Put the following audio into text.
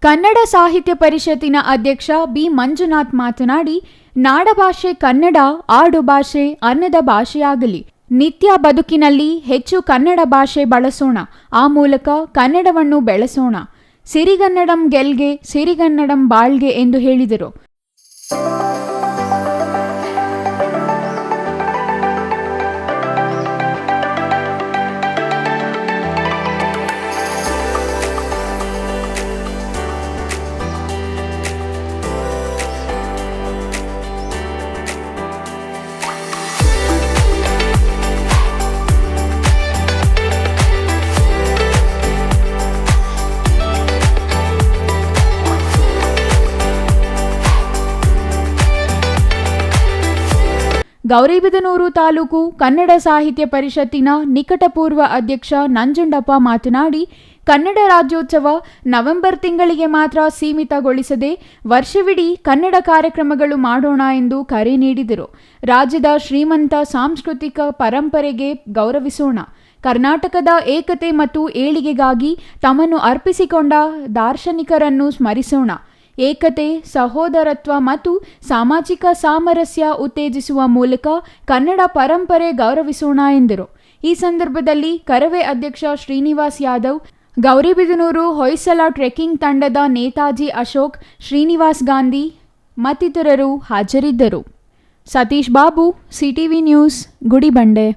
ಕನ್ನಡ ಸಾಹಿತ್ಯ ಪರಿಷತ್ತಿನ ಅಧ್ಯಕ್ಷ ಬಿ ಮಂಜುನಾಥ್ ಮಾತನಾಡಿ, ನಾಡಭಾಷೆ ಕನ್ನಡ ಆಡುಭಾಷೆ ಅನ್ನದ ಭಾಷೆಯಾಗಲಿ. ನಿತ್ಯ ಬದುಕಿನಲ್ಲಿ ಹೆಚ್ಚು ಕನ್ನಡ ಭಾಷೆ ಬಳಸೋಣ. ಆ ಮೂಲಕ ಕನ್ನಡವನ್ನು ಬೆಳೆಸೋಣ. ಸಿರಿಗನ್ನಡಂ ಗೆಲ್ಗೆ, ಸಿರಿಗನ್ನಡಂ ಬಾಳ್ಗೆ ಎಂದು ಹೇಳಿದರು. ಗೌರಿಬಿದನೂರು ತಾಲೂಕು ಕನ್ನಡ ಸಾಹಿತ್ಯ ಪರಿಷತ್ತಿನ ನಿಕಟಪೂರ್ವ ಅಧ್ಯಕ್ಷ ನಂಜುಂಡಪ್ಪ ಮಾತನಾಡಿ, ಕನ್ನಡ ರಾಜ್ಯೋತ್ಸವ ನವೆಂಬರ್ ತಿಂಗಳಿಗೆ ಮಾತ್ರ ಸೀಮಿತಗೊಳಿಸದೆ ವರ್ಷವಿಡೀ ಕನ್ನಡ ಕಾರ್ಯಕ್ರಮಗಳು ಮಾಡೋಣ ಎಂದು ಕರೆ ನೀಡಿದರು. ರಾಜ್ಯದ ಶ್ರೀಮಂತ ಸಾಂಸ್ಕೃತಿಕ ಪರಂಪರೆಗೆ ಗೌರವಿಸೋಣ. ಕರ್ನಾಟಕದ ಏಕತೆ ಮತ್ತು ಏಳಿಗೆಗಾಗಿ ತಮ್ಮನ್ನು ಅರ್ಪಿಸಿಕೊಂಡ ದಾರ್ಶನಿಕರನ್ನು ಸ್ಮರಿಸೋಣ. ಏಕತೆ, ಸಹೋದರತ್ವ ಮತ್ತು ಸಾಮಾಜಿಕ ಸಾಮರಸ್ಯ ಉತ್ತೇಜಿಸುವ ಮೂಲಕ ಕನ್ನಡ ಪರಂಪರೆ ಗೌರವಿಸೋಣ ಎಂದರು. ಈ ಸಂದರ್ಭದಲ್ಲಿ ಕರವೇ ಅಧ್ಯಕ್ಷ ಶ್ರೀನಿವಾಸ್ ಯಾದವ್, ಗೌರಿಬಿದನೂರು ಹೊಯ್ಸಳ ಟ್ರೆಕ್ಕಿಂಗ್ ತಂಡದ ನೇತಾಜಿ ಅಶೋಕ್, ಶ್ರೀನಿವಾಸ್ ಗಾಂಧಿ ಮತ್ತಿತರರು ಹಾಜರಿದ್ದರು. Satish Babu, CTV news, Gudibande.